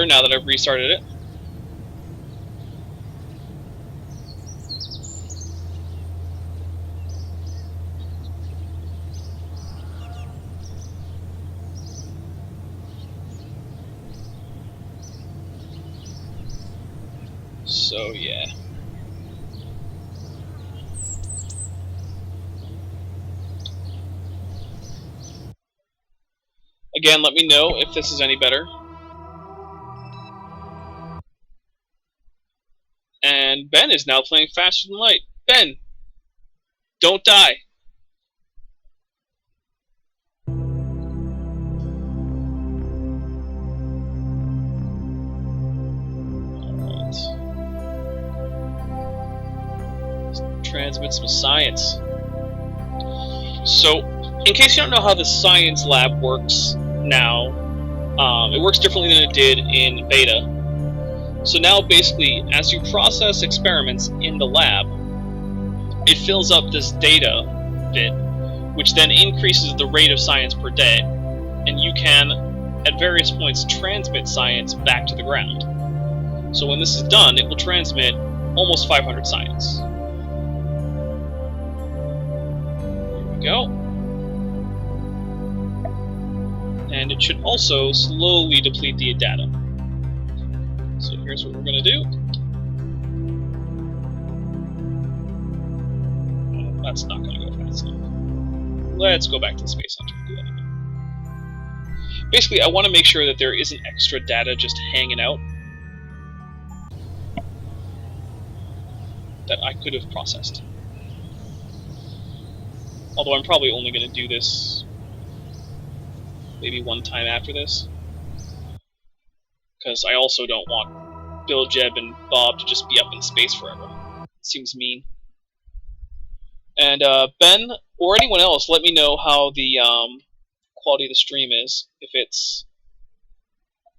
better now that I've restarted it. So, yeah. Again, let me know if this is any better. And Ben is now playing faster than light. Ben, don't die. Alright. Let's transmit some science. So, in case you don't know how the science lab works now, it works differently than it did in beta. So now basically, as you process experiments in the lab, it fills up this data bit, which then increases the rate of science per day, and you can, at various points, transmit science back to the ground. So when this is done, it will transmit almost 500 science. Here we go. And it should also slowly deplete the data. So here's what we're going to do. Oh, that's not going to go fast enough. Let's go back to the Space Hunter and do that again. Basically, I want to make sure that there isn't extra data just hanging out that I could have processed. Although I'm probably only going to do this maybe one time after this, because I also don't want Bill, Jeb, and Bob to just be up in space forever. Seems mean. And Ben, or anyone else, let me know how the quality of the stream is. If it's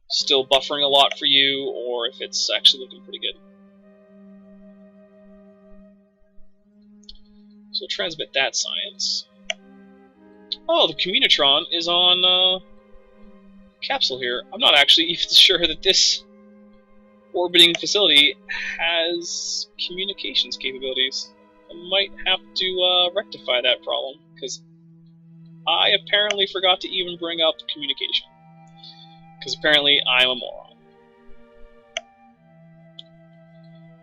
still buffering a lot for you, or if it's actually looking pretty good. So transmit that science. Oh, the Communitron is on capsule here. I'm not actually even sure that this orbiting facility has communications capabilities. I might have to rectify that problem, because I apparently forgot to even bring up communication. Because apparently I'm a moron.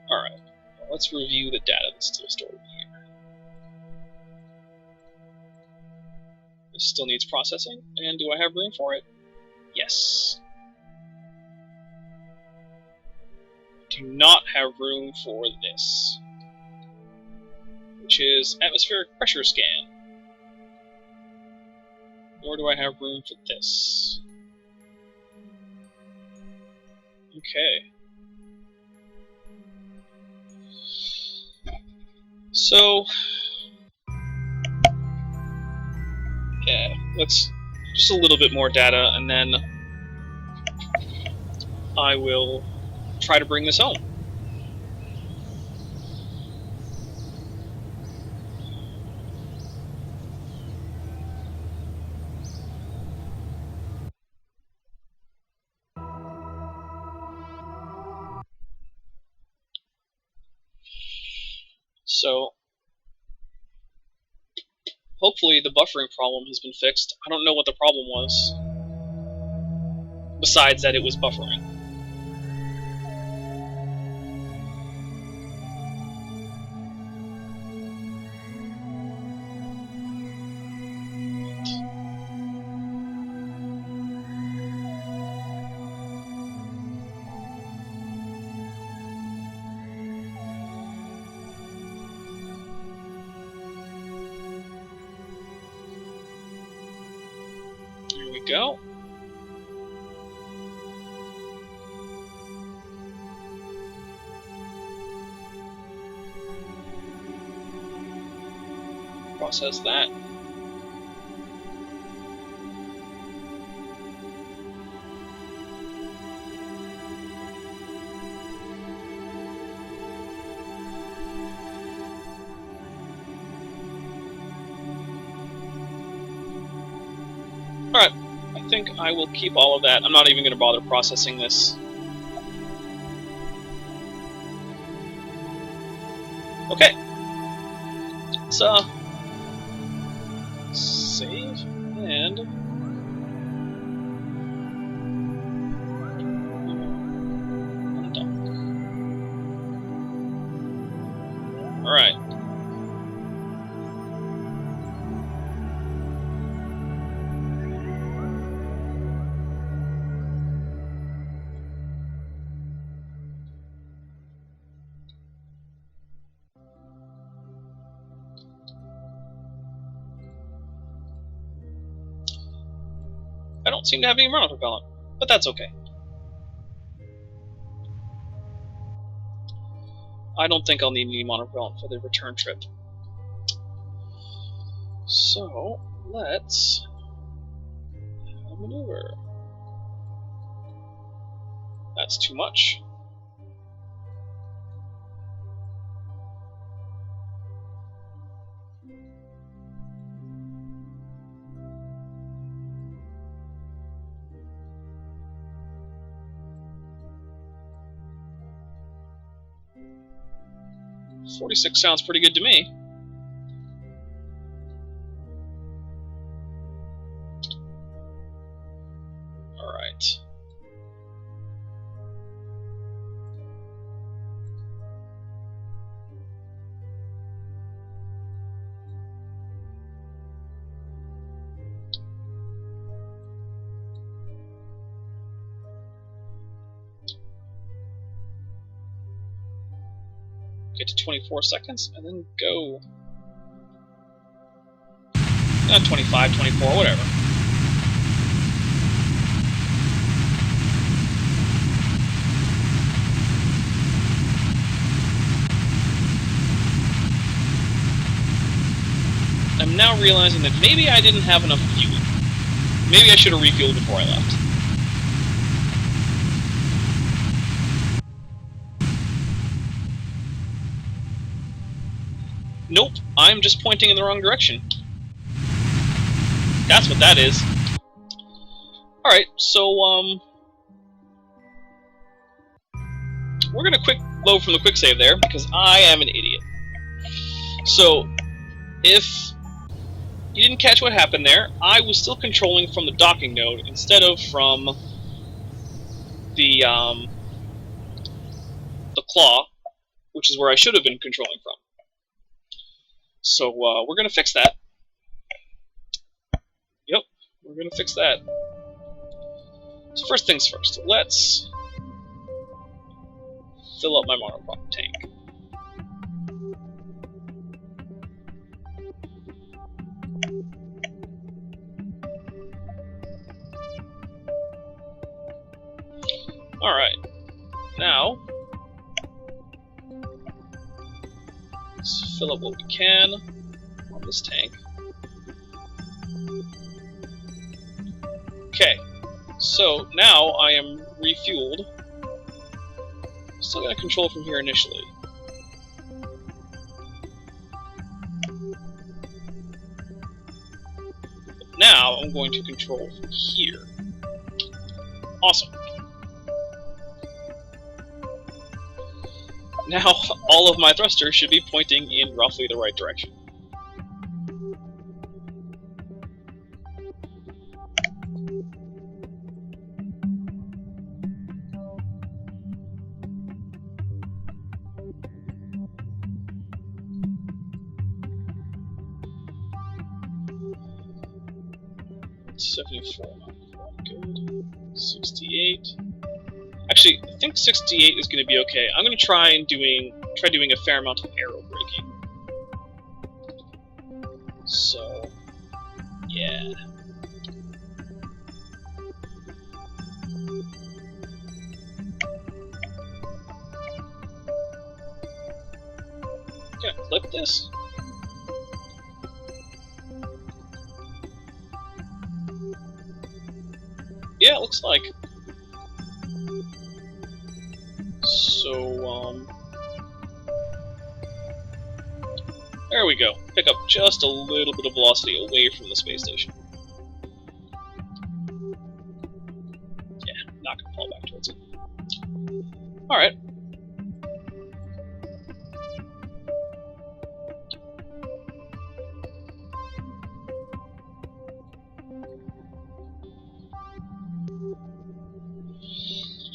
Alright, well, let's review the data that's still stored here. This still needs processing, and do I have room for it? Yes. Do not have room for this, which is atmospheric pressure scan. Nor do I have room for this. Okay. So, yeah, let's just a little bit more data, and then I will try to bring this home. So, hopefully the buffering problem has been fixed. I don't know what the problem was, besides that it was buffering. Here we go. Process that. Alright, I think I will keep all of that. I'm not even going to bother processing this Okay. Let's save and alright. I don't seem to have any monopropellant, but that's okay. I don't think I'll need any monopropellant for the return trip. So, let's maneuver. That's too much. $46 sounds pretty good to me. Alright. Get to 24 seconds, and then go. 25, 24, whatever. I'm now realizing that maybe I didn't have enough fuel. Maybe I should have refueled before I left. Nope, I'm just pointing in the wrong direction. That's what that is. Alright, so, we're gonna quick load from the quick save there, because I am an idiot. So, if you didn't catch what happened there, I was still controlling from the docking node instead of from the claw, which is where I should have been controlling from. So we're going to fix that. Yep, we're going to fix that. So first things first, let's fill up my monopropellant tank. Alright, now let's fill up what we can on this tank. Okay, so now I am refueled. Still got to control from here initially. But now I'm going to control from here. Awesome. Now all of my thrusters should be pointing in roughly the right direction. Good. 68. Actually, I think 68 is going to be okay. I'm going to try doing a fair amount of aero braking. So, yeah. Can I clip this? Yeah, it looks like. So, there we go. Pick up just a little bit of velocity away from the space station. Yeah, not gonna fall back towards it. Alright.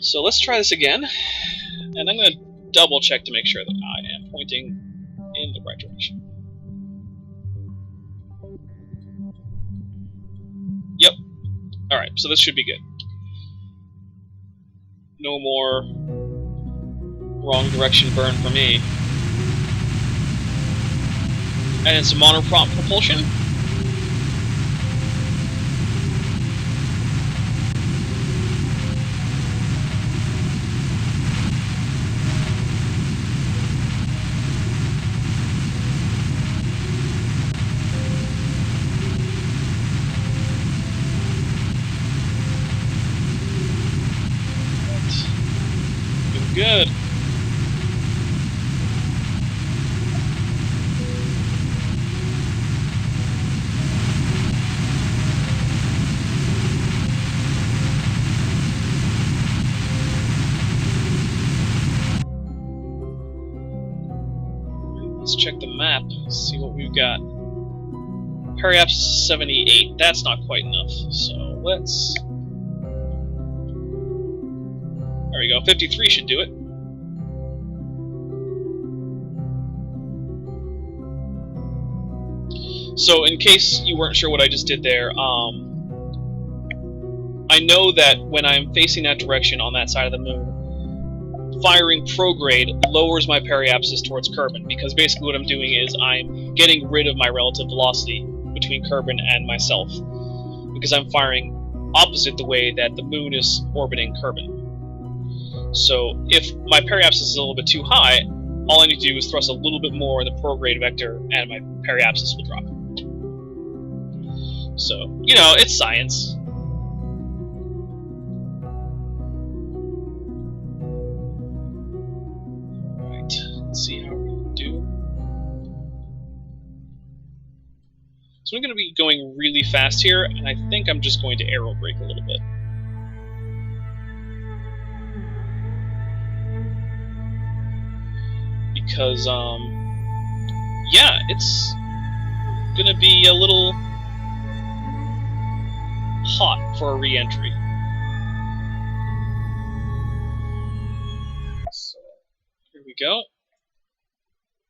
So let's try this again, and I'm going to double check to make sure that I am pointing in the right direction. Yep. Alright, so this should be good. No more wrong direction burn for me. And it's a monoprop propulsion. Good. Let's check the map, see what we've got. Periapsis 78. That's not quite enough. So let's... There we go. 53 should do it. So, in case you weren't sure what I just did there, I know that when I'm facing that direction on that side of the moon, firing prograde lowers my periapsis towards Kerbin, because basically what I'm doing is I'm getting rid of my relative velocity between Kerbin and myself, because I'm firing opposite the way that the moon is orbiting Kerbin. So if my periapsis is a little bit too high, all I need to do is thrust a little bit more in the prograde vector, and my periapsis will drop. So, you know, it's science. Alright, let's see how we do. So I'm going to be going really fast here, and I think I'm just going to aero brake a little bit. Because, yeah, it's gonna be a little hot for a re-entry. So, here we go.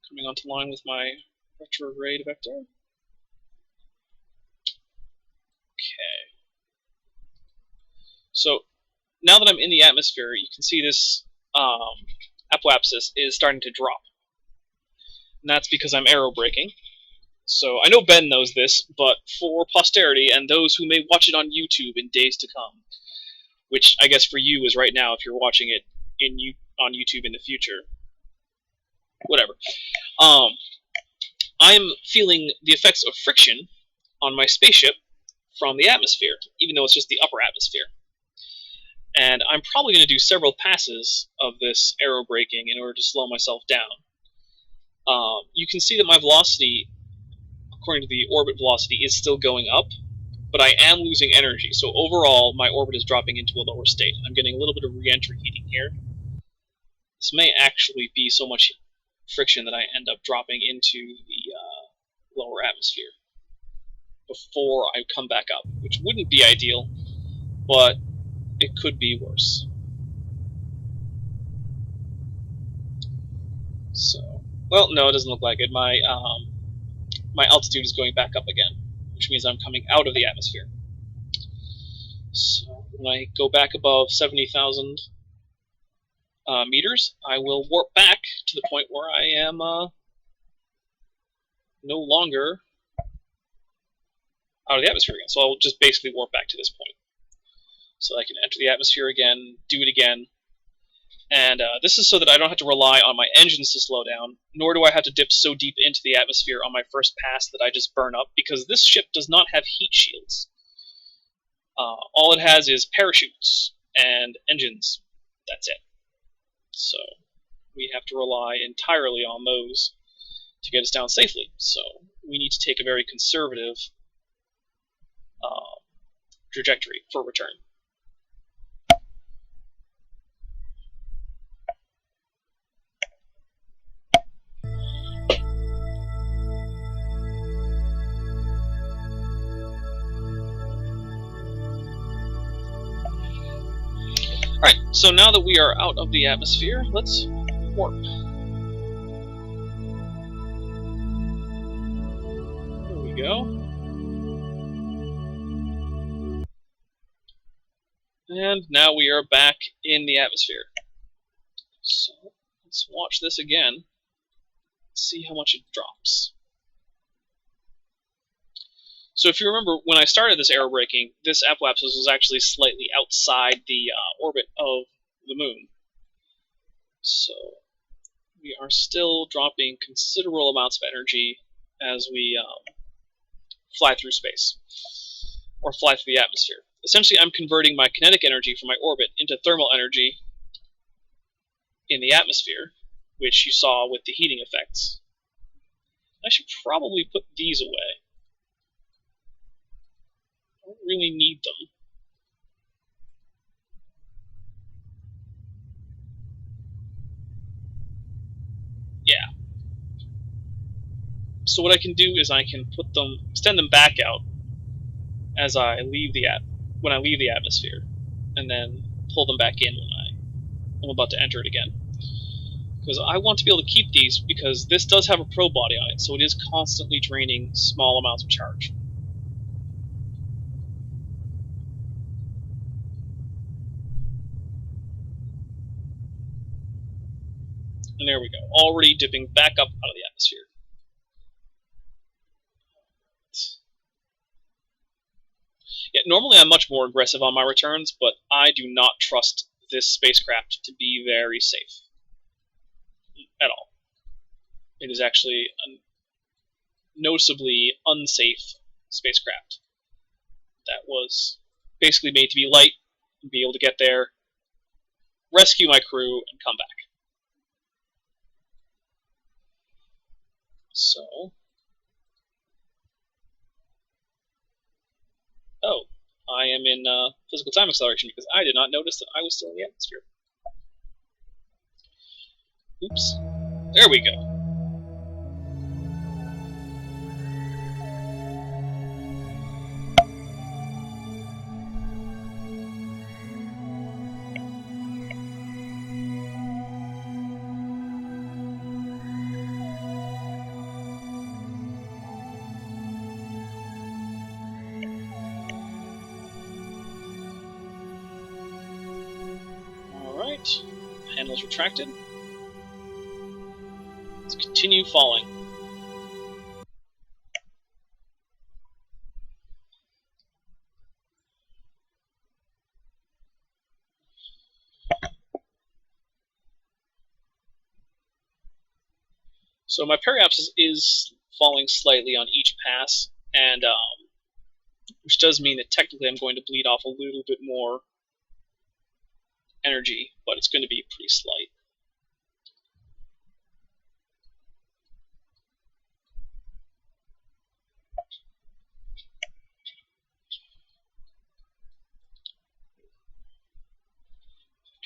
Coming onto line with my retrograde vector. Okay. So, now that I'm in the atmosphere, you can see this apoapsis is starting to drop. And that's because I'm aero braking. So I know Ben knows this, but for posterity and those who may watch it on YouTube in days to come, which I guess for you is right now if you're watching it on YouTube in the future, whatever. I'm feeling the effects of friction on my spaceship from the atmosphere, even though it's just the upper atmosphere. And I'm probably going to do several passes of this aero braking in order to slow myself down. You can see that my velocity, according to the orbit velocity, is still going up, but I am losing energy, so overall my orbit is dropping into a lower state. I'm getting a little bit of re-entry heating here. This may actually be so much friction that I end up dropping into the lower atmosphere before I come back up, which wouldn't be ideal, but it could be worse. So, well, no, it doesn't look like it. My altitude is going back up again, which means I'm coming out of the atmosphere. So when I go back above 70,000 meters, I will warp back to the point where I am no longer out of the atmosphere again. So I'll just basically warp back to this point. So I can enter the atmosphere again, do it again. And this is so that I don't have to rely on my engines to slow down, nor do I have to dip so deep into the atmosphere on my first pass that I just burn up, because this ship does not have heat shields. All it has is parachutes and engines. That's it. So we have to rely entirely on those to get us down safely. So we need to take a very conservative trajectory for return. Alright, So now that we are out of the atmosphere, let's warp. There we go. And now we are back in the atmosphere. So let's watch this again. See how much it drops. So if you remember, when I started this aerobraking, this apoapsis was actually slightly outside the orbit of the moon. So we are still dropping considerable amounts of energy as we fly through space, or fly through the atmosphere. Essentially, I'm converting my kinetic energy from my orbit into thermal energy in the atmosphere, which you saw with the heating effects. I should probably put these away. I don't really need them. Yeah. So what I can do is I can put them, extend them back out as I leave when I leave the atmosphere, and then pull them back in when I'm about to enter it again. Because I want to be able to keep these, because this does have a probe body on it, so it is constantly draining small amounts of charge. And there we go, already dipping back up out of the atmosphere. Yeah, normally I'm much more aggressive on my returns, but I do not trust this spacecraft to be very safe at all. It is actually a noticeably unsafe spacecraft that was basically made to be light and be able to get there, rescue my crew, and come back. So, oh, I am in physical time acceleration because I did not notice that I was still in the atmosphere. Oops. There we go. Alright. Handles retracted. Let's continue falling. So my periapsis is falling slightly on each pass, and which does mean that technically I'm going to bleed off a little bit more energy, but it's going to be pretty slight.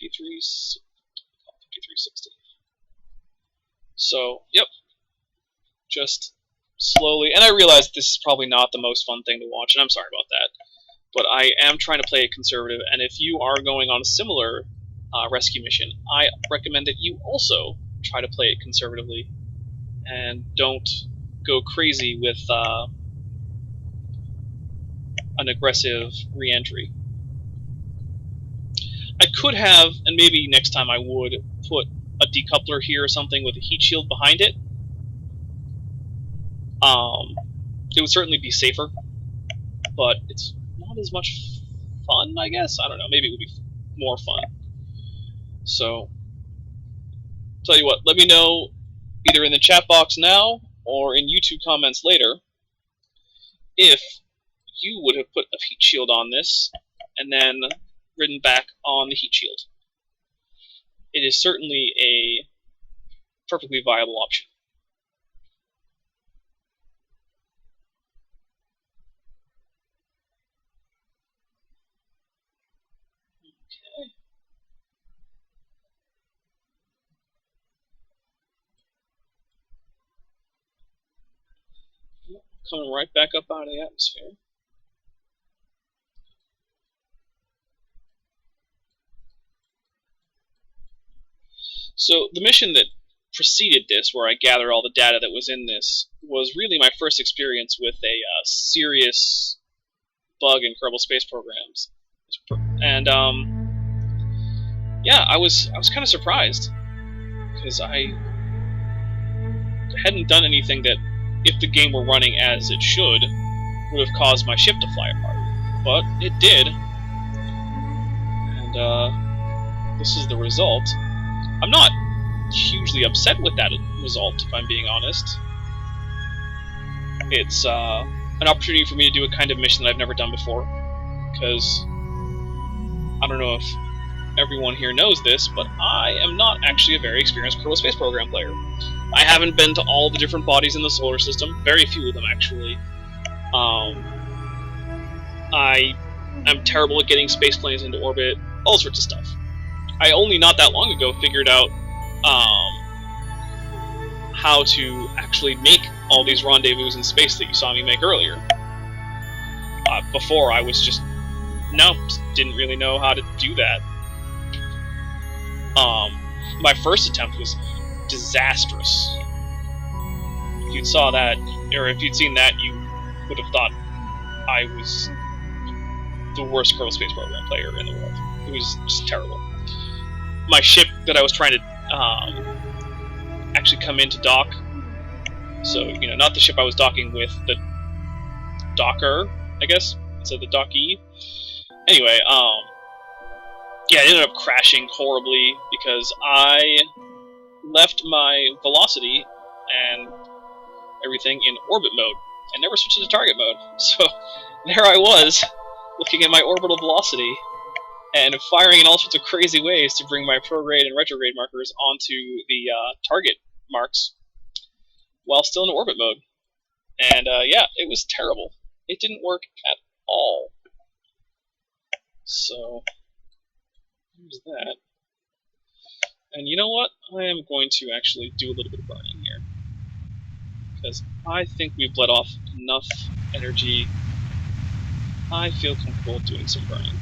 $53.60. So, yep, just slowly, and I realize this is probably not the most fun thing to watch, and I'm sorry about that, but I am trying to play it conservative, and if you are going on a similar rescue mission, I recommend that you also try to play it conservatively, and don't go crazy with an aggressive re-entry. I could have, and maybe next time I would, put a decoupler here or something with a heat shield behind it. It would certainly be safer, but it's not as much fun, I guess. I don't know, maybe it would be more fun. So, tell you what, let me know either in the chat box now or in YouTube comments later if you would have put a heat shield on this and then ridden back on the heat shield. It is certainly a perfectly viable option. Coming right back up out of the atmosphere. So the mission that preceded this, where I gathered all the data that was in this, was really my first experience with a serious bug in Kerbal Space Programs. And yeah, I was kind of surprised, because I hadn't done anything that, if the game were running as it should, would have caused my ship to fly apart. But it did, and this is the result. I'm not hugely upset with that result, if I'm being honest. It's an opportunity for me to do a kind of mission that I've never done before, because I don't know if everyone here knows this, but I am not actually a very experienced Kerbal Space Program player. I haven't been to all the different bodies in the solar system, very few of them actually. I am terrible at getting space planes into orbit, all sorts of stuff. I only not that long ago figured out how to actually make all these rendezvous in space that you saw me make earlier. Before, I was just didn't really know how to do that. My first attempt was disastrous. If you'd saw that, or if you'd seen that, you would have thought I was the worst Kerbal Space Program player in the world. It was just terrible. My ship that I was trying to actually come into dock, so, not the ship I was docking with, the docker, I guess, instead of the dockee. Anyway, yeah, it ended up crashing horribly because I left my velocity and everything in orbit mode and never switched to target mode. So there I was, looking at my orbital velocity and firing in all sorts of crazy ways to bring my prograde and retrograde markers onto the target marks while still in orbit mode. And yeah, it was terrible. It didn't work at all. So there's that. And you know what? I am going to actually do a little bit of burning here, because I think we've let off enough energy. I feel comfortable doing some burning.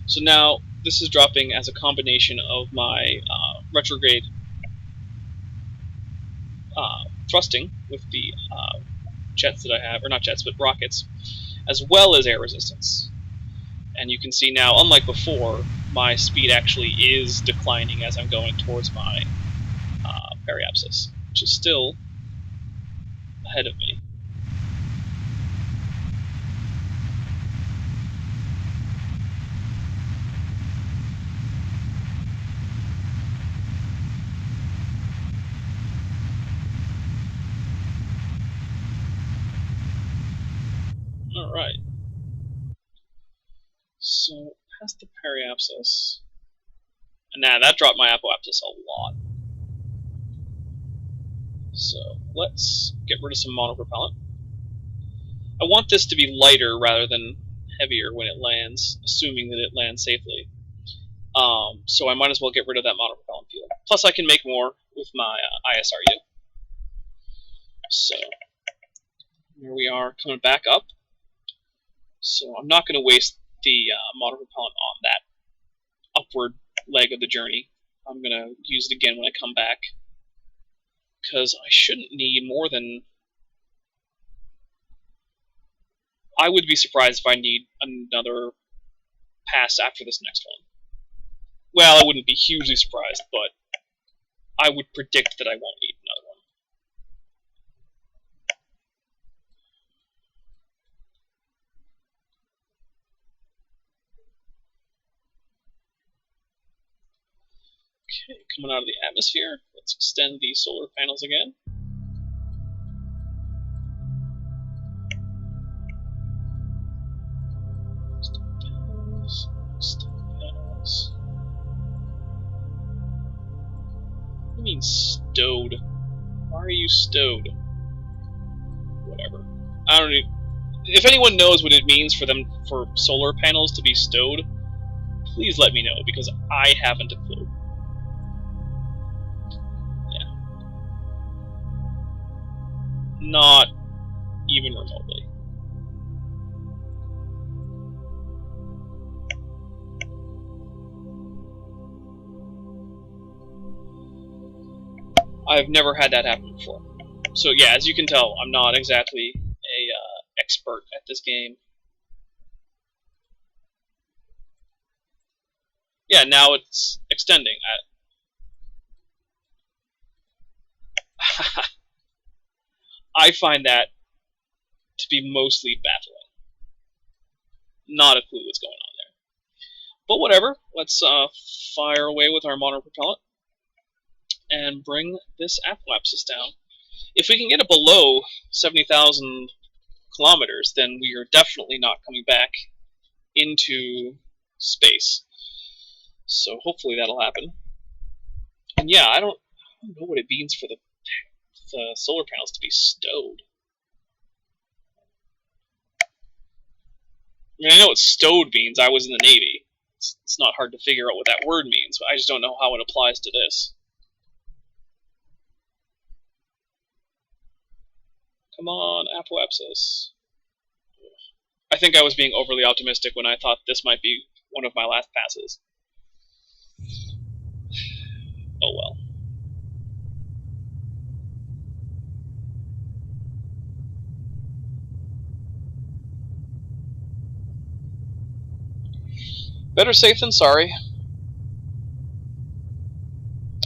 So now, this is dropping as a combination of my retrograde thrusting with the jets that I have, or not jets, but rockets, as well as air resistance. And you can see now, unlike before, my speed actually is declining as I'm going towards my periapsis, which is still ahead of me. Alright. So, past the periapsis. And now that dropped my apoapsis a lot. So, let's get rid of some monopropellant. I want this to be lighter rather than heavier when it lands, assuming that it lands safely. So I might as well get rid of that monopropellant fuel. Plus I can make more with my ISRU. So, here we are coming back up. So I'm not going to waste the monopropellant on that upward leg of the journey. I'm going to use it again when I come back, because I shouldn't need more than... I would be surprised if I need another pass after this next one. Well, I wouldn't be hugely surprised, but I would predict that I won't need another one. Okay, coming out of the atmosphere, let's extend the solar panels again. Panels. What do you mean stowed? Why are you stowed? Whatever. I don't know. If anyone knows what it means for solar panels to be stowed, please let me know, because I haven't a clue. Yeah. Not even remotely. I've never had that happen before. So yeah, as you can tell, I'm not exactly a expert at this game. Yeah, now it's extending. I find that to be mostly baffling. Not a clue what's going on there. But whatever, let's fire away with our monopropellant and bring this apoapsis down. If we can get it below 70,000 kilometers, then we are definitely not coming back into space. So hopefully that'll happen. And yeah, I don't know what it means for the solar panels to be stowed. I mean, I know what stowed means. I was in the Navy. It's not hard to figure out what that word means, but I just don't know how it applies to this. Come on, apoapsis. I think I was being overly optimistic when I thought this might be one of my last passes. Oh well. Better safe than sorry.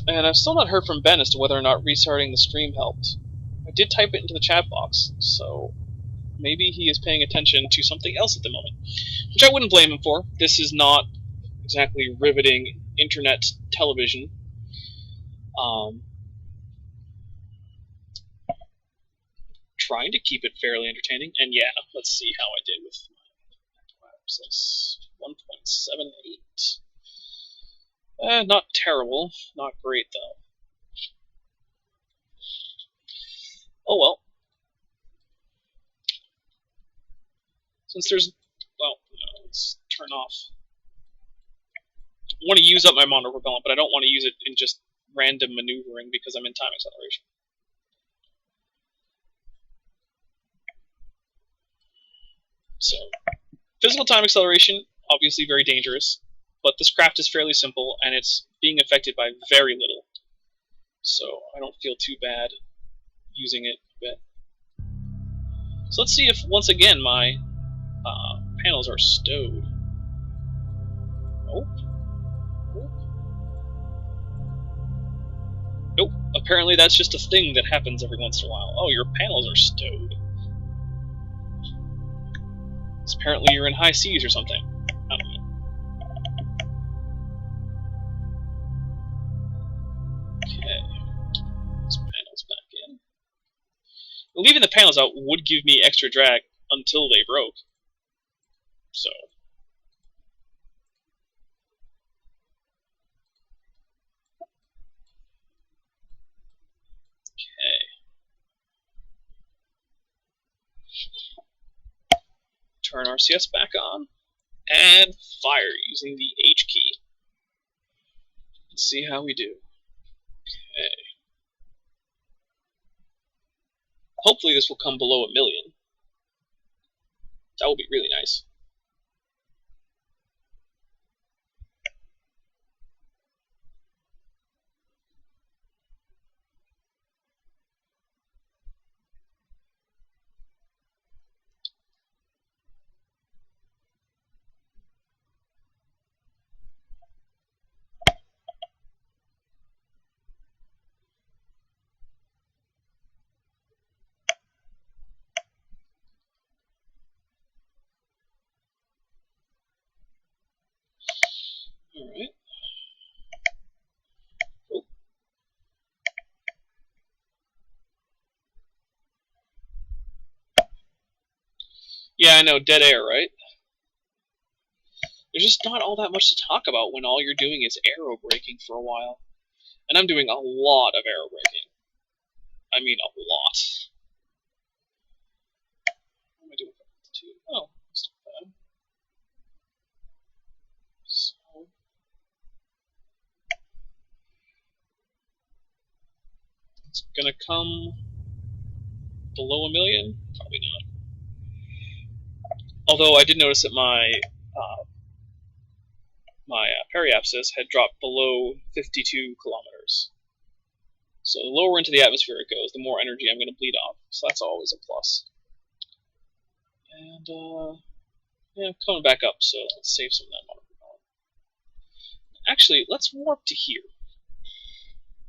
And I've still not heard from Ben as to whether or not restarting the stream helped. I did type it into the chat box, so maybe he is paying attention to something else at the moment, which I wouldn't blame him for. This is not exactly riveting internet television. Trying to keep it fairly entertaining, and yeah, let's see how I did with my apoapsis. 1.78. Not terrible, not great though. Oh well. Since there's, well, let's turn off. I want to use up my monopropellant, but I don't want to use it in just random maneuvering because I'm in time acceleration. So, physical time acceleration, obviously very dangerous, but this craft is fairly simple, and it's being affected by very little. So, I don't feel too bad using it a bit. So let's see if, once again, my panels are stowed. Nope. Nope. Nope. Apparently that's just a thing that happens every once in a while. Oh, your panels are stowed. Apparently you're in high seas or something. I don't know. Okay. These panels back in. Leaving the panels out would give me extra drag until they broke. So. Okay. Turn RCS back on. And fire using the H key. Let's see how we do. Okay. Hopefully this will come below 1 million. That would be really nice. Alright. Oh. Yeah, I know, dead air, right? There's just not all that much to talk about when all you're doing is aero braking for a while. And I'm doing a lot of aero braking. I mean, a lot. What am I doing for altitude? Oh, that's not bad. So. It's gonna come below 1 million? Probably not. Although I did notice that my periapsis had dropped below 52 kilometers. So the lower into the atmosphere it goes, the more energy I'm going to bleed off. So that's always a plus. And, yeah, coming back up, so let's save some of that monopropellant. Actually, let's warp to here.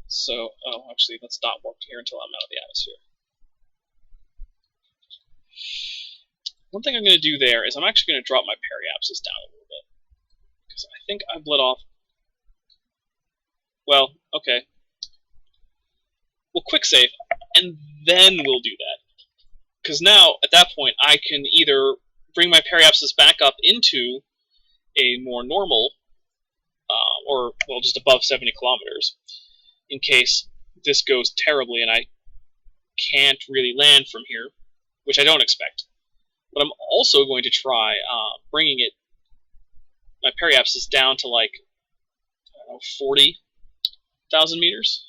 So, actually, let's not warp to here until I'm out of the atmosphere. One thing I'm going to do there is I'm actually going to drop my periapsis down a little bit. Because I think I've let off... Well, okay. We'll quick save, and then we'll do that. Because now, at that point, I can either bring my periapsis back up into a more normal, or, well, just above 70 kilometers, in case this goes terribly and I can't really land from here, which I don't expect. But I'm also going to try bringing my periapsis down to like, I don't know, 40,000 meters,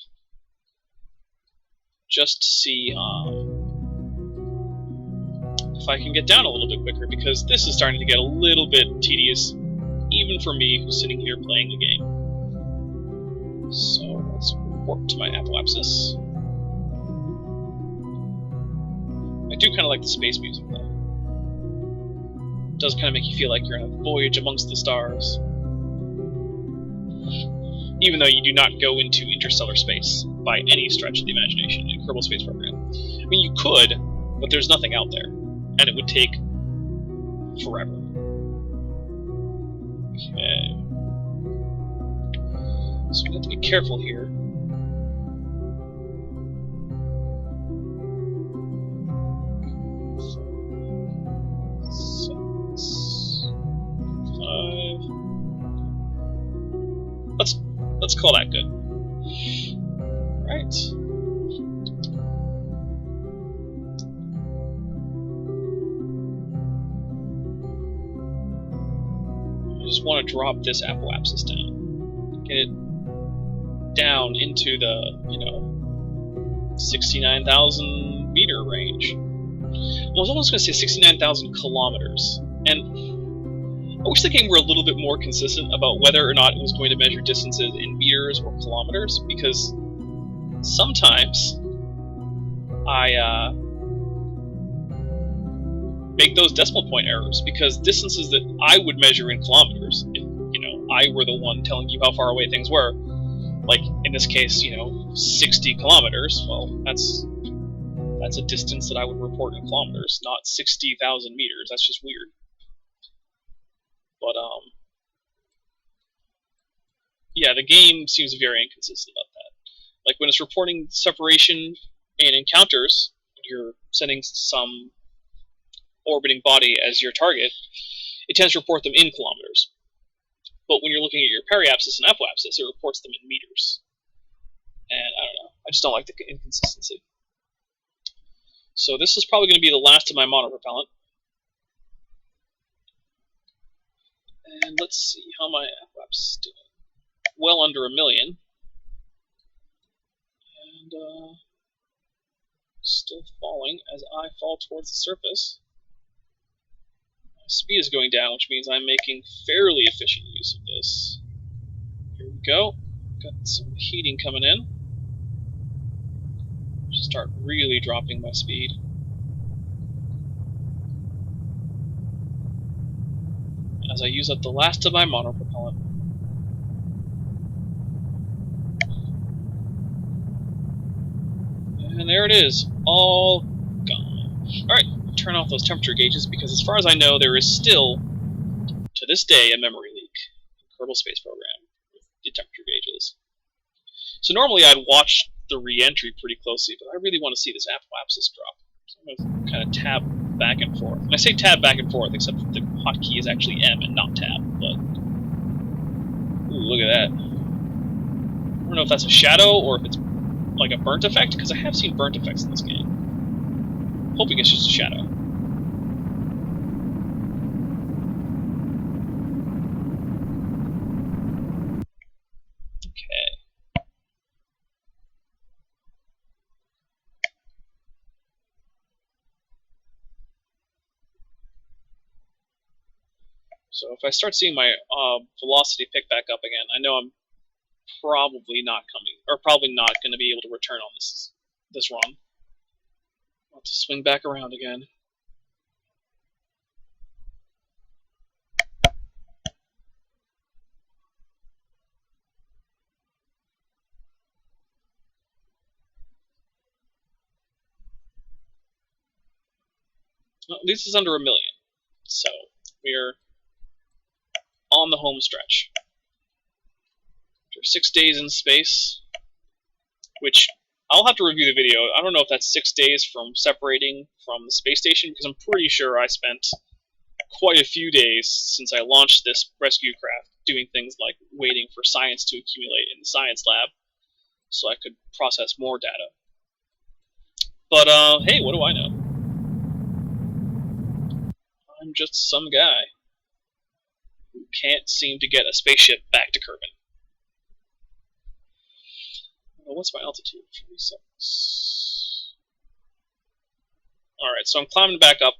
just to see if I can get down a little bit quicker, because this is starting to get a little bit tedious, even for me who's sitting here playing the game. So let's warp to my apoapsis. I do kind of like the space music though. It does kind of make you feel like you're on a voyage amongst the stars. Even though you do not go into interstellar space by any stretch of the imagination in Kerbal Space Program. I mean, you could, but there's nothing out there, and it would take forever. Okay. So we have to be careful here. Let's call that good. Right. I just want to drop this apoapsis down. Get it down into the, 69,000 meter range. Well, I was almost going to say 69,000 kilometers. And I wish the game were a little bit more consistent about whether or not it was going to measure distances in meters or kilometers, because sometimes I make those decimal point errors, because distances that I would measure in kilometers, if I were the one telling you how far away things were, like in this case, 60 kilometers, well, that's a distance that I would report in kilometers, not 60,000 meters. That's just weird. But, yeah, the game seems very inconsistent about that. Like, when it's reporting separation and encounters, you're setting some orbiting body as your target, it tends to report them in kilometers. But when you're looking at your periapsis and apoapsis, it reports them in meters. And, I don't know, I just don't like the inconsistency. So this is probably going to be the last of my monopropellant. And let's see how my apoapsis is doing. Well under 1 million. And still falling as I fall towards the surface. My speed is going down, which means I'm making fairly efficient use of this. Here we go. Got some heating coming in. Just start really dropping my speed. As I use up the last of my monopropellant. And there it is, all gone. Alright, turn off those temperature gauges, because as far as I know, there is still, to this day, a memory leak in Kerbal Space Program with the temperature gauges. So normally I'd watch the re-entry pretty closely, but I really want to see this apoapsis drop. So I'm going to kind of tab back and forth. And I say tab back and forth, except that the hotkey is actually M and not tab, but... Ooh, look at that. I don't know if that's a shadow, or if it's like a burnt effect, because I have seen burnt effects in this game. I'm hoping it's just a shadow. Okay. So if I start seeing my velocity pick back up again, I know I'm probably not coming, or probably not going to be able to return on this run. I'll have to swing back around again. Well, this is under 1 million, so we're on the home stretch. After 6 days in space, which I'll have to review the video. I don't know if that's 6 days from separating from the space station, because I'm pretty sure I spent quite a few days since I launched this rescue craft doing things like waiting for science to accumulate in the science lab so I could process more data. But, hey, what do I know? I'm just some guy who can't seem to get a spaceship back to Kerbin. What's my altitude? 46. Alright, so I'm climbing back up.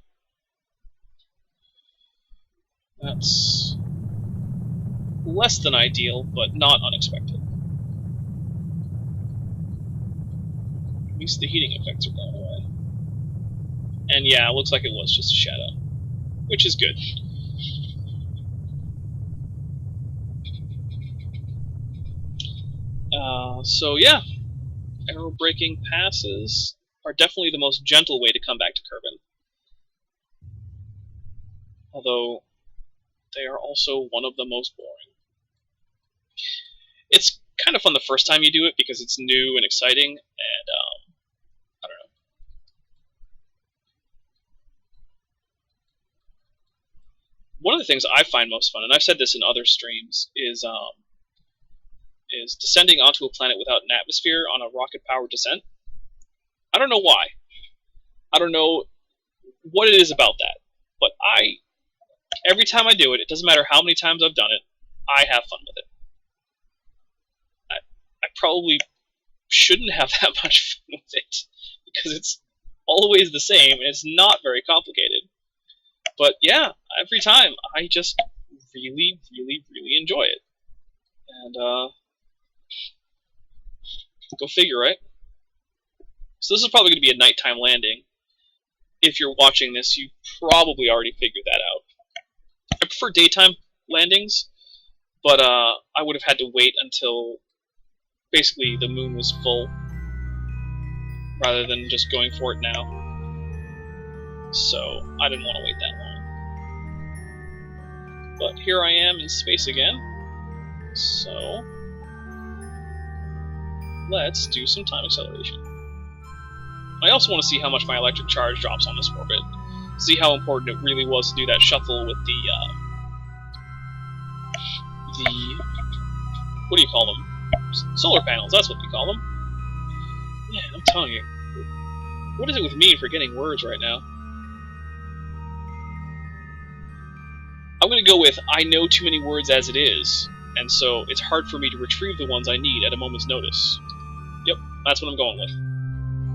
That's less than ideal, but not unexpected. At least the heating effects are going away. And yeah, it looks like it was just a shadow, which is good. So yeah, aerobraking passes are definitely the most gentle way to come back to Kerbin. Although, they are also one of the most boring. It's kind of fun the first time you do it because it's new and exciting, and I don't know. One of the things I find most fun, and I've said this in other streams, is descending onto a planet without an atmosphere on a rocket-powered descent. I don't know why. I don't know what it is about that, but every time I do it, it doesn't matter how many times I've done it, I have fun with it. I probably shouldn't have that much fun with it, because it's always the same, and it's not very complicated. But yeah, every time, I just really, really, really enjoy it. And, go figure, right? So this is probably going to be a nighttime landing. If you're watching this, you probably already figured that out. I prefer daytime landings, but I would have had to wait until basically the moon was full, rather than just going for it now. So I didn't want to wait that long. But here I am in space again. So let's do some time acceleration. I also want to see how much my electric charge drops on this orbit. See how important it really was to do that shuffle with the what do you call them? Solar panels, that's what we call them. Yeah, I'm telling you. What is it with me and forgetting words right now? I'm going to go with, I know too many words as it is, and so it's hard for me to retrieve the ones I need at a moment's notice. Yep, that's what I'm going with.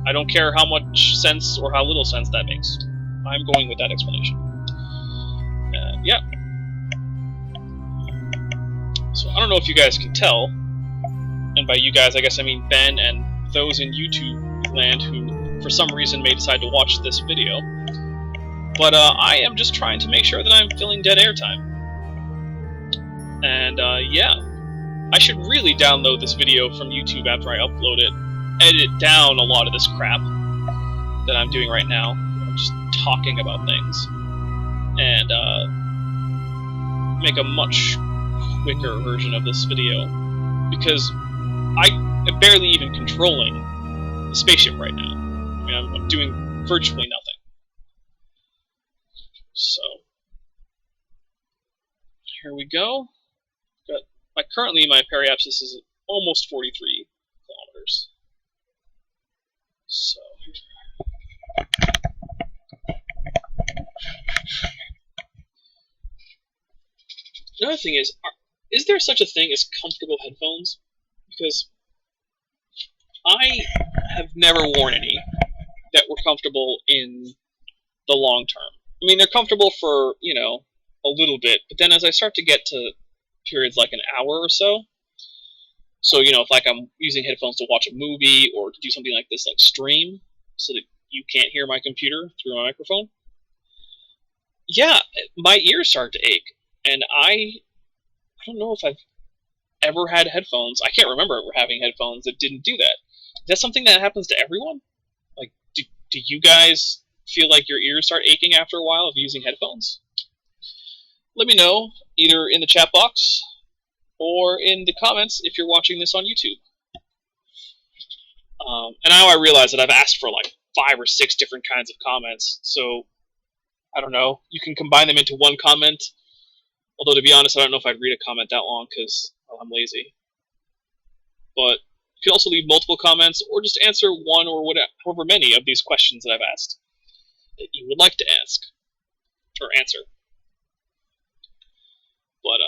I don't care how much sense or how little sense that makes. I'm going with that explanation. Yeah. So I don't know if you guys can tell, and by you guys I guess I mean Ben and those in YouTube land who for some reason may decide to watch this video, but I am just trying to make sure that I'm filling dead air time. And yeah, I should really download this video from YouTube after I upload it, edit down a lot of this crap that I'm doing right now. I'm just talking about things, and make a much quicker version of this video, because I'm barely even controlling the spaceship right now. I mean, I'm doing virtually nothing. So here we go. Currently my periapsis is almost 43 kilometers. So another thing is there such a thing as comfortable headphones? Because I have never worn any that were comfortable in the long term. I mean, they're comfortable for, you know, a little bit, but then as I start to get to periods like an hour or so, So, you know, if like I'm using headphones to watch a movie or to do something like this, like stream, so that you can't hear my computer through my microphone, yeah, my ears start to ache. And I don't know if I've ever had headphones. I can't remember ever having headphones that didn't do that. Is that something that happens to everyone? Like, do you guys feel like your ears start aching after a while of using headphones? Let me know either in the chat box or in the comments if you're watching this on YouTube. And now I realize that I've asked for like 5 or 6 different kinds of comments, so I don't know. You can combine them into one comment. Although, to be honest, I don't know if I'd read a comment that long because, well, I'm lazy. But you can also leave multiple comments or just answer one or whatever, however many of these questions that I've asked that you would like to ask or answer. But,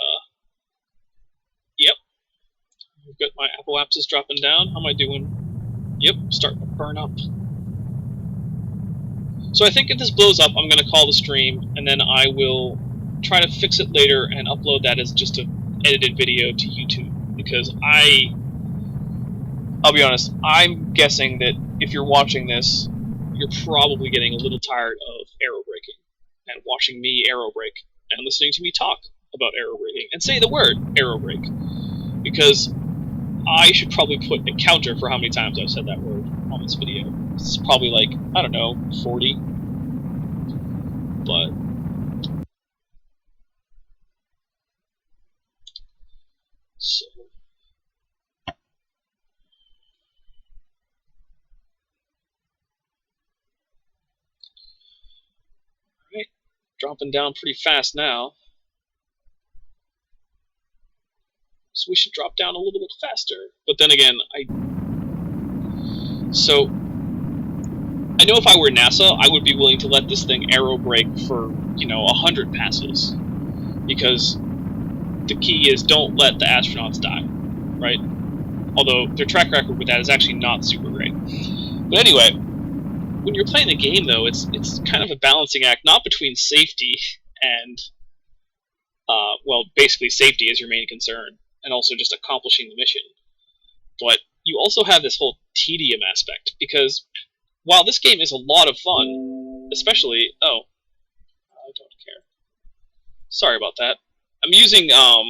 yep. I've got my Apple Apps is dropping down. How am I doing? Yep, starting to burn up. So I think if this blows up, I'm going to call the stream, and then I will try to fix it later and upload that as just an edited video to YouTube. Because I'll be honest, I'm guessing that if you're watching this, you're probably getting a little tired of arrow breaking, and watching me arrow break, and listening to me talk about arrow breaking, and say the word arrow break. Because I should probably put a counter for how many times I've said that word on this video. It's probably like, I don't know, 40. But so alright, dropping down pretty fast now. So we should drop down a little bit faster. But then again, I know if I were NASA, I would be willing to let this thing arrow break for, you know, 100 passes. Because the key is don't let the astronauts die, right? Although their track record with that is actually not super great. But anyway, when you're playing the game, though, it's kind of a balancing act, not between safety and, well, basically safety is your main concern, and also just accomplishing the mission. But you also have this whole tedium aspect, because while this game is a lot of fun, especially... Oh, I don't care. Sorry about that. I'm using, yeah,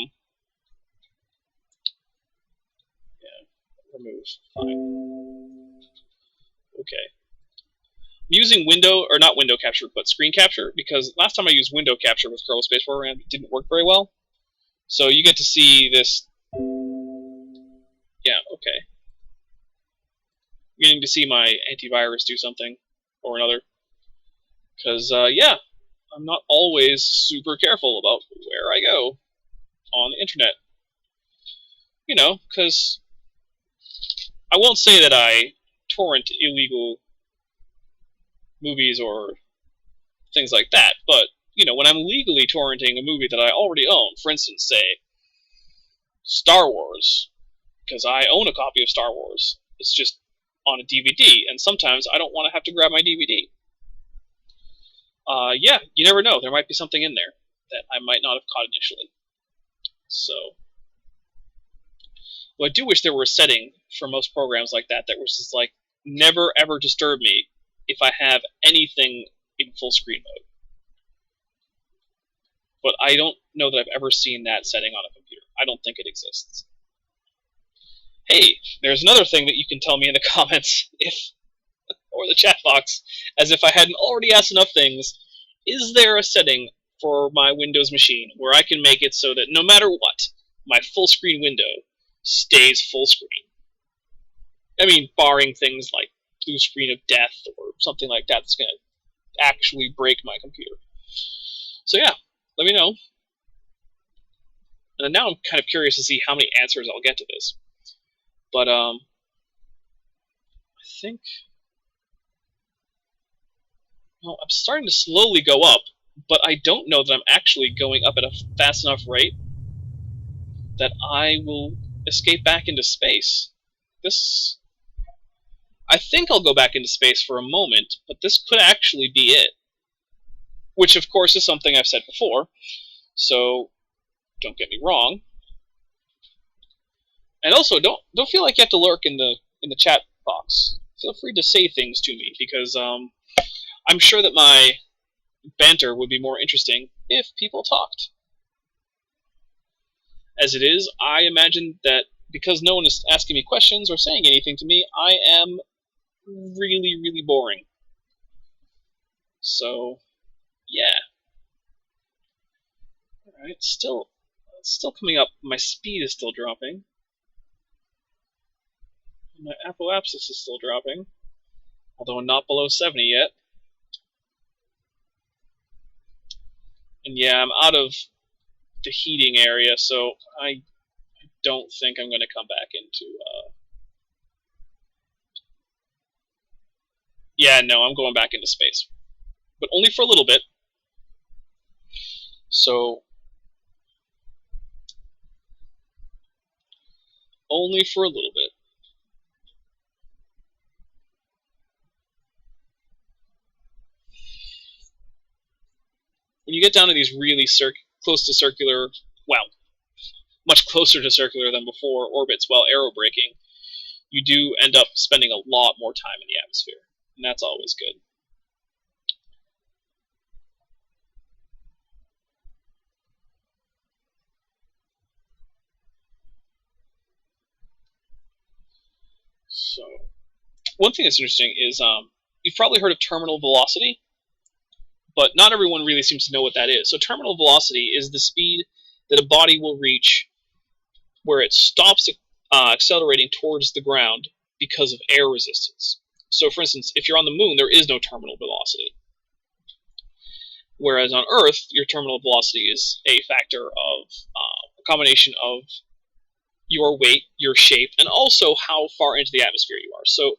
remove, fine. Okay. I'm using not window capture, but screen capture, because last time I used window capture with Kerbal Space Program, it didn't work very well. So you get to see this... Yeah, okay. I'm getting to see my antivirus do something or another. Because, yeah, I'm not always super careful about where I go on the internet. You know, because I won't say that I torrent illegal movies or things like that, but, you know, when I'm legally torrenting a movie that I already own, for instance, say, Star Wars, because I own a copy of Star Wars, it's just on a DVD, and sometimes I don't want to have to grab my DVD. Yeah, you never know, there might be something in there that I might not have caught initially. So, well, I do wish there were a setting for most programs like that was just like, never ever disturb me if I have anything in full screen mode. But I don't know that I've ever seen that setting on a computer. I don't think it exists. Hey, there's another thing that you can tell me in the comments, or the chat box, as if I hadn't already asked enough things. Is there a setting for my Windows machine where I can make it so that no matter what, my full screen window stays full screen? I mean, barring things like blue screen of death or something like that that's going to actually break my computer. So yeah, let me know. And now I'm kind of curious to see how many answers I'll get to this. But, I think... Well, I'm starting to slowly go up, but I don't know that I'm actually going up at a fast enough rate that I will escape back into space. I think I'll go back into space for a moment, but this could actually be it. Which, of course, is something I've said before, so don't get me wrong. And also, don't feel like you have to lurk in the chat box. Feel free to say things to me, because I'm sure that my banter would be more interesting if people talked. As it is, I imagine that because no one is asking me questions or saying anything to me, I am really, really boring. So, yeah. Alright, still coming up. My speed is still dropping. My apoapsis is still dropping, although not below 70 yet. And yeah, I'm out of the heating area, so I don't think I'm going to come back into... Yeah, no, I'm going back into space. But only for a little bit. So... only for a little bit. When you get down to these really close to circular, well, much closer to circular than before orbits while aerobraking, you do end up spending a lot more time in the atmosphere, and that's always good. So, one thing that's interesting is you've probably heard of terminal velocity, but not everyone really seems to know what that is. So terminal velocity is the speed that a body will reach where it stops accelerating towards the ground because of air resistance. So for instance, if you're on the moon, there is no terminal velocity. Whereas on Earth, your terminal velocity is a factor of a combination of your weight, your shape, and also how far into the atmosphere you are. So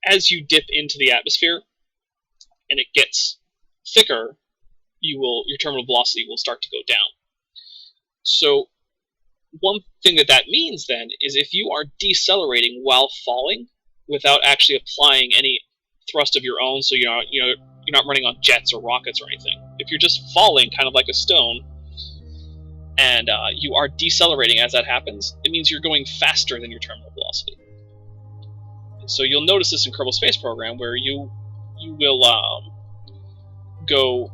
as you dip into the atmosphere and it gets thicker, your terminal velocity will start to go down. So one thing that means then is if you are decelerating while falling without actually applying any thrust of your own, so you're not running on jets or rockets or anything. If you're just falling kind of like a stone, and you are decelerating as that happens, it means you're going faster than your terminal velocity. So you'll notice this in Kerbal Space Program, where you will go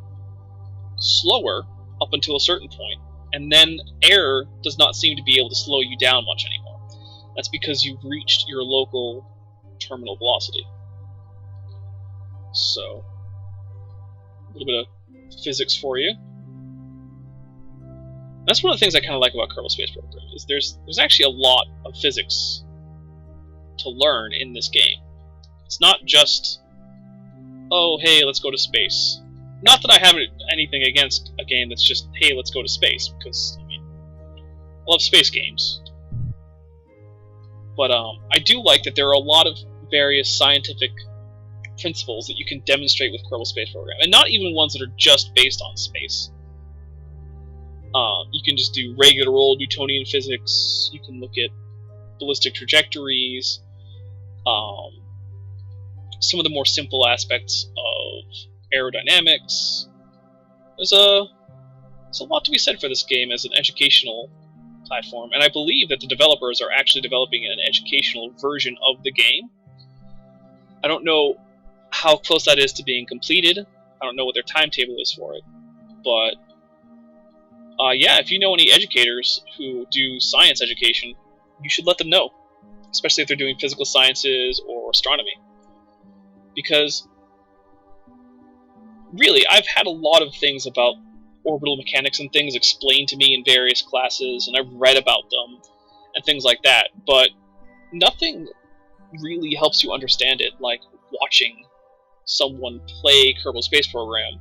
slower up until a certain point, and then air does not seem to be able to slow you down much anymore. That's because you've reached your local terminal velocity. So, a little bit of physics for you. That's one of the things I kind of like about Kerbal Space Program, is there's actually a lot of physics to learn in this game. It's not just, oh, hey, let's go to space. Not that I have anything against a game that's just, hey, let's go to space, because, I mean, I love space games. But I do like that there are a lot of various scientific principles that you can demonstrate with Kerbal Space Program, and not even ones that are just based on space. You can just do regular old Newtonian physics, you can look at ballistic trajectories, some of the more simple aspects of aerodynamics. There's a lot to be said for this game as an educational platform, and I believe that the developers are actually developing an educational version of the game. I don't know how close that is to being completed. I don't know what their timetable is for it, but yeah, if you know any educators who do science education, you should let them know, especially if they're doing physical sciences or astronomy. Because, really, I've had a lot of things about orbital mechanics and things explained to me in various classes, and I've read about them, and things like that, but nothing really helps you understand it like watching someone play Kerbal Space Program,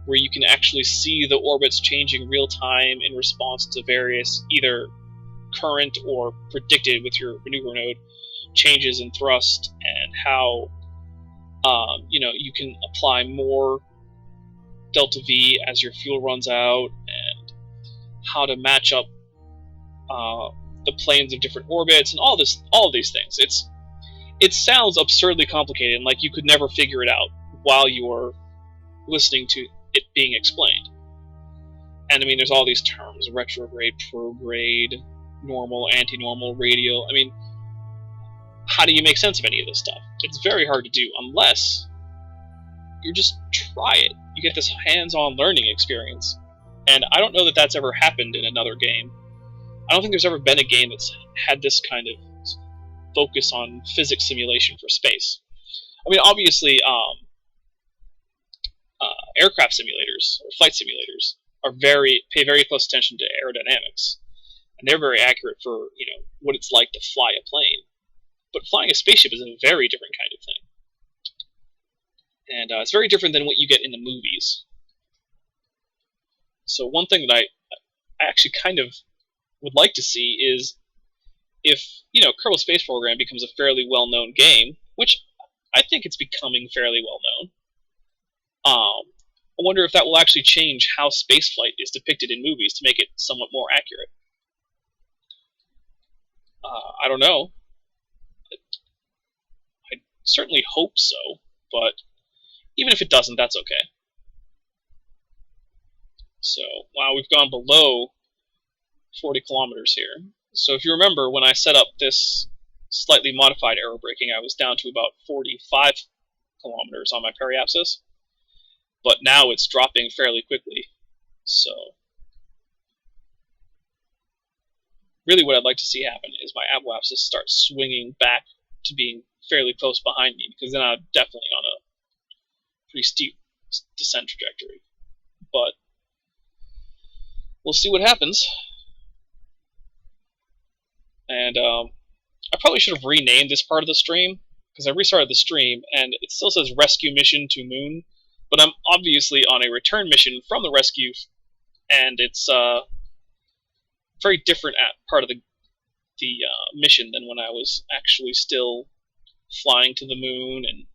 where you can actually see the orbits changing real time in response to various either current or predicted with your maneuver node changes in thrust, and how you can apply more delta V as your fuel runs out, and how to match up the planes of different orbits, and all of these things. It sounds absurdly complicated, and like you could never figure it out while you are listening to it being explained. And I mean, there's all these terms: retrograde, prograde, normal, anti-normal, radial. I mean, how do you make sense of any of this stuff? It's very hard to do unless you just try it. You get this hands-on learning experience. And I don't know that that's ever happened in another game. I don't think there's ever been a game that's had this kind of focus on physics simulation for space. I mean, obviously, aircraft simulators or flight simulators pay very close attention to aerodynamics, and they're very accurate for what it's like to fly a plane. But flying a spaceship is a very different kind of thing, and it's very different than what you get in the movies. So one thing that I actually kind of would like to see is if Kerbal Space Program becomes a fairly well-known game, which I think it's becoming fairly well-known. I wonder if that will actually change how spaceflight is depicted in movies to make it somewhat more accurate. I don't know. I certainly hope so, but even if it doesn't, that's okay. So, wow, we've gone below 40 kilometers here. So if you remember, when I set up this slightly modified aerobraking, I was down to about 45 kilometers on my periapsis. But now it's dropping fairly quickly. So really what I'd like to see happen is my apoapsis start swinging back to being fairly close behind me, because then I'm definitely on a pretty steep descent trajectory. But we'll see what happens. And I probably should have renamed this part of the stream, because I restarted the stream, and it still says Rescue Mission to Moon, but I'm obviously on a return mission from the rescue, and it's very different part of the mission than when I was actually still flying to the moon and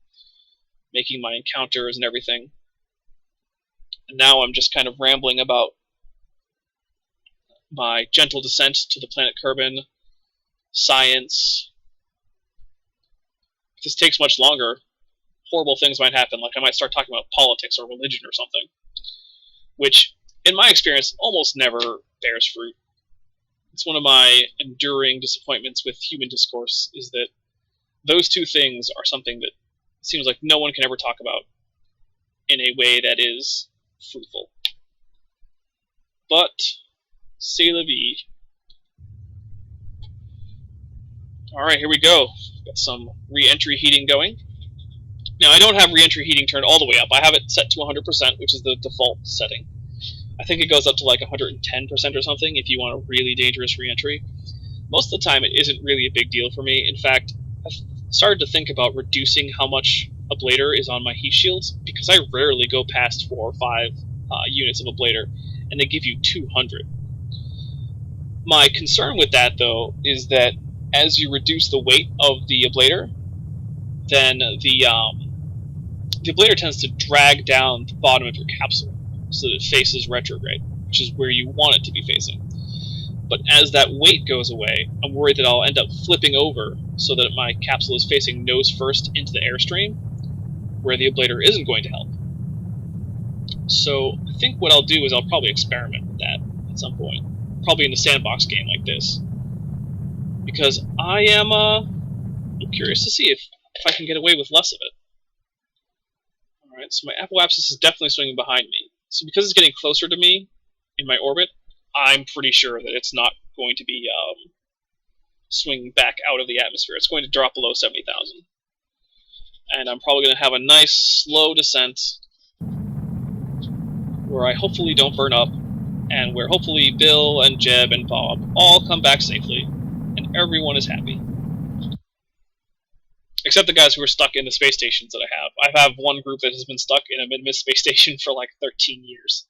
making my encounters and everything. And now I'm just kind of rambling about my gentle descent to the planet Kerbin, science. If this takes much longer, horrible things might happen, like I might start talking about politics or religion or something, which, in my experience, almost never bears fruit. It's one of my enduring disappointments with human discourse, is that those two things are something that seems like no one can ever talk about in a way that is fruitful. But, c'est la vie. Alright, here we go. Got some re-entry heating going. Now, I don't have re-entry heating turned all the way up. I have it set to 100%, which is the default setting. I think it goes up to like 110% or something if you want a really dangerous re-entry. Most of the time, it isn't really a big deal for me. In fact, I've started to think about reducing how much ablator is on my heat shields, because I rarely go past 4 or 5 units of ablator, and they give you 200. My concern with that, though, is that as you reduce the weight of the ablator, then the ablator tends to drag down the bottom of your capsule so that it faces retrograde, which is where you want it to be facing. But as that weight goes away, I'm worried that I'll end up flipping over so that my capsule is facing nose first into the airstream, where the ablator isn't going to help. So I think what I'll do is I'll probably experiment with that at some point, probably in a sandbox game like this, because I am I'm curious to see if I can get away with less of it. Alright, so my apoapsis is definitely swinging behind me. So because it's getting closer to me in my orbit, I'm pretty sure that it's not going to be swinging back out of the atmosphere. It's going to drop below 70,000. And I'm probably going to have a nice, slow descent where I hopefully don't burn up, and where hopefully Bill and Jeb and Bob all come back safely, and everyone is happy. Except the guys who are stuck in the space stations that I have. I have one group that has been stuck in a Mid-Miss space station for like 13 years.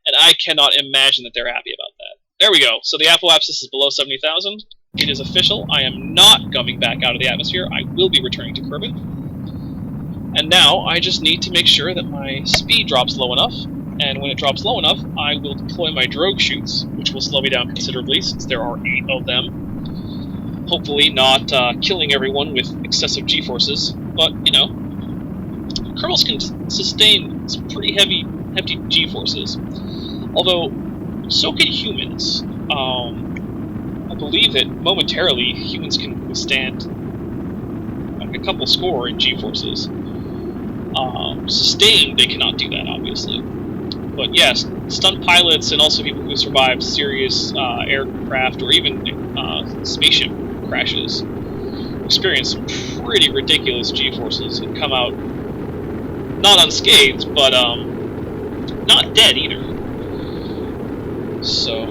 And I cannot imagine that they're happy about that. There we go. So the apoapsis is below 70,000. It is official. I am not coming back out of the atmosphere. I will be returning to Kerbin. And now I just need to make sure that my speed drops low enough. And when it drops low enough, I will deploy my drogue chutes, which will slow me down considerably since there are 8 of them. Hopefully not killing everyone with excessive g-forces, but, you know, Kerbals can sustain some pretty hefty g-forces. Although, so can humans. A I believe that momentarily humans can withstand like a couple score in G-forces. Sustained, they cannot do that, obviously. But yes, stunt pilots and also people who survived serious aircraft or even spaceship crashes experience some pretty ridiculous G-forces and come out not unscathed, but not dead either. So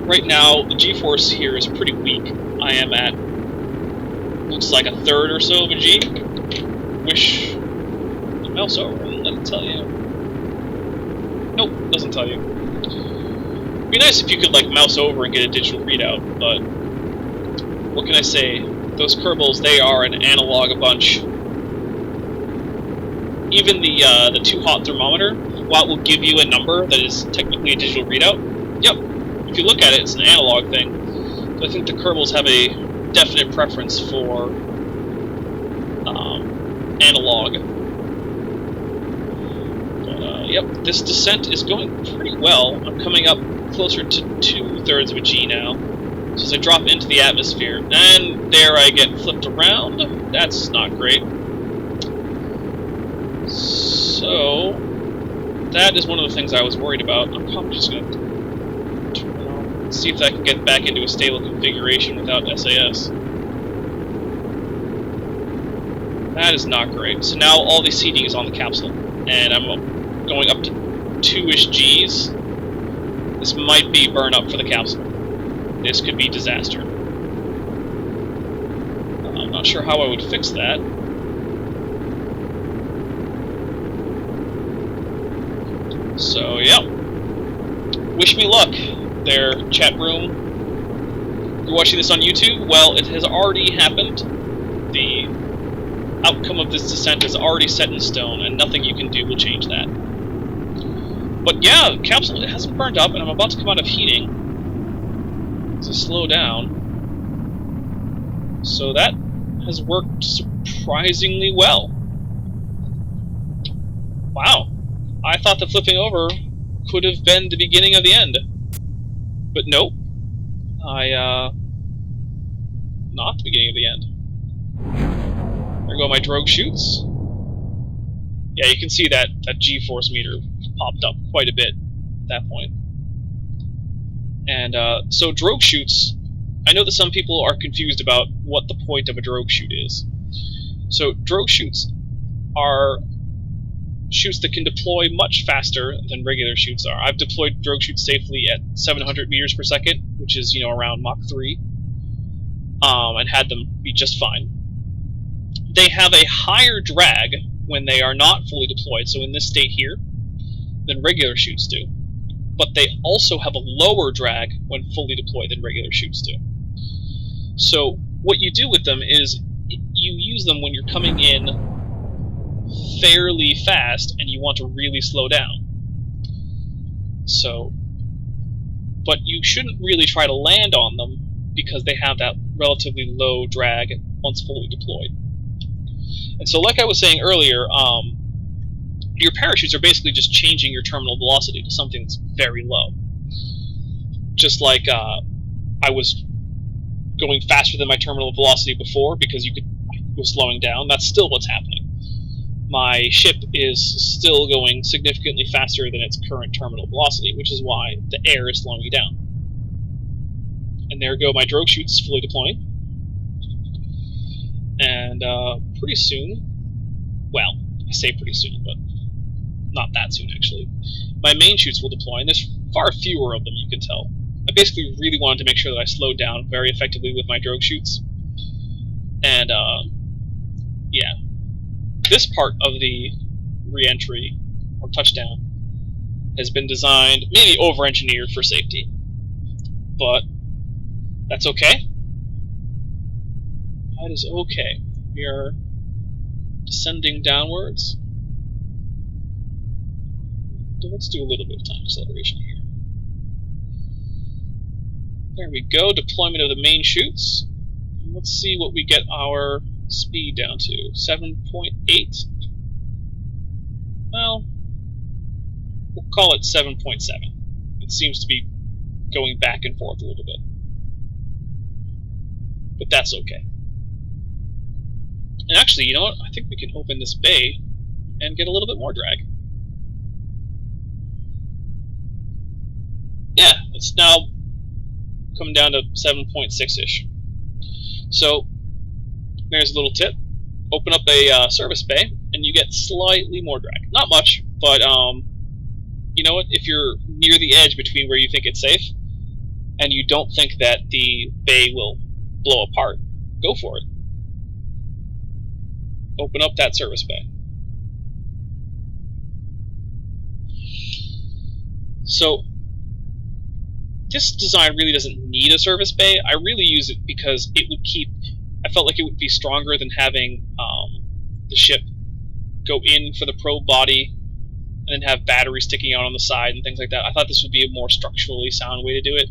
right now the G-force here is pretty weak. I am at looks like a third or so of a G. Wish the mouse over and let it tell you. Nope, doesn't tell you. It'd be nice if you could like mouse over and get a digital readout, but what can I say? Those Kerbals, they are an analog a bunch. Even the too hot thermometer, while it will give you a number that is technically a digital readout, yep, if you look at it, it's an analog thing. So I think the Kerbals have a definite preference for analog. But yep, this descent is going pretty well. I'm coming up closer to 2/3 of a G now. So as I drop into the atmosphere, and there I get flipped around. That's not great. So that is one of the things I was worried about. I'm probably just going to turn it on, see if I can get back into a stable configuration without SAS. That is not great. So now all the seating is on the capsule, and I'm going up to 2-ish Gs. This might be burn up for the capsule. This could be disaster. I'm not sure how I would fix that. So, yeah. Wish me luck, there, chat room. You're watching this on YouTube? Well, it has already happened. The outcome of this descent is already set in stone, and nothing you can do will change that. But yeah, the capsule, it hasn't burned up, and I'm about to come out of heating. To slow down. So that has worked surprisingly well. Wow. I thought the flipping over could have been the beginning of the end. But nope. Not the beginning of the end. There go my drogue chutes. Yeah, you can see that G-force meter popped up quite a bit at that point. And so drogue chutes, I know that some people are confused about what the point of a drogue chute is. So drogue chutes are chutes that can deploy much faster than regular chutes are. I've deployed drogue chutes safely at 700 meters per second, which is, around Mach 3, and had them be just fine. They have a higher drag when they are not fully deployed, so in this state here, than regular chutes do. But they also have a lower drag when fully deployed than regular chutes do. So what you do with them is you use them when you're coming in fairly fast and you want to really slow down. So, but you shouldn't really try to land on them because they have that relatively low drag once fully deployed. And so like I was saying earlier, your parachutes are basically just changing your terminal velocity to something that's very low. Just like I was going faster than my terminal velocity before because was slowing down, that's still what's happening. My ship is still going significantly faster than its current terminal velocity, which is why the air is slowing me down. And there go my drogue chutes fully deploying. And pretty soon, well, I say pretty soon, but not that soon actually, my main chutes will deploy, and there's far fewer of them, you can tell. I basically really wanted to make sure that I slowed down very effectively with my drogue chutes. And yeah, this part of the re-entry, or touchdown, has been designed, maybe over-engineered for safety. But that's okay. That is okay. We are descending downwards. So let's do a little bit of time acceleration here. There we go, deployment of the main chutes. Let's see what we get our speed down to. 7.8? Well, we'll call it 7.7. It seems to be going back and forth a little bit. but that's okay. And actually, you know what? I think we can open this bay and get a little bit more drag. Yeah, it's now coming down to 7.6-ish. So there's a little tip. Open up a service bay, and you get slightly more drag. Not much, but you know what? If you're near the edge between where you think it's safe, and you don't think that the bay will blow apart, go for it. Open up that service bay. So this design really doesn't need a service bay. I really use it because it would keep... I felt like it would be stronger than having the ship go in for the probe body and then have batteries sticking out on the side and things like that. I thought this would be a more structurally sound way to do it,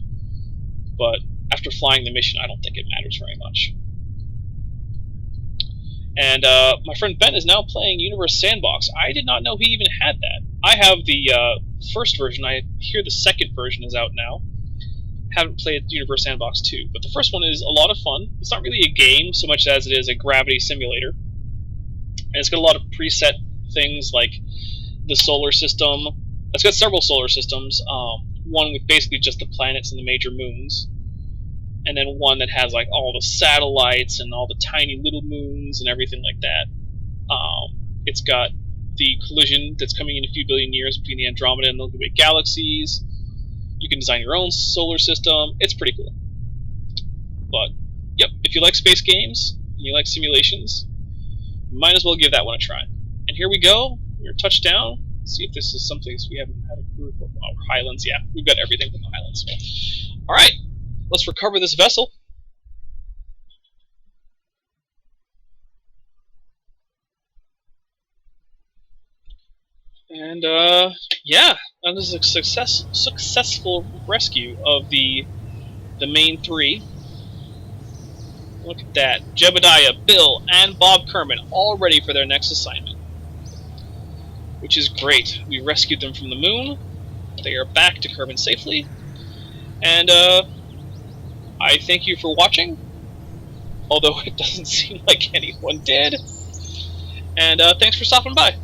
but after flying the mission, I don't think it matters very much. And my friend Ben is now playing Universe Sandbox. I did not know he even had that. I have the first version. I hear the second version is out now. Haven't played Universe Sandbox 2, but the first one is a lot of fun. It's not really a game so much as it is a gravity simulator. And it's got a lot of preset things like the solar system. It's got several solar systems. One with basically just the planets and the major moons. And then one that has like all the satellites and all the tiny little moons and everything like that. It's got the collision that's coming in a few billion years between the Andromeda and Milky Way galaxies. You can design your own solar system. It's pretty cool. But, yep, if you like space games, and you like simulations, you might as well give that one a try. And here we go. We're touched down. Let's see if this is something we haven't had a crew for. Oh, Highlands, yeah. We've got everything from the Highlands. Alright, let's recover this vessel. And, yeah, that was a successful rescue of the main three. Look at that. Jebediah, Bill, and Bob Kerman all ready for their next assignment. Which is great. We rescued them from the moon. They are back to Kerbin safely. And, I thank you for watching. Although it doesn't seem like anyone did. And, thanks for stopping by.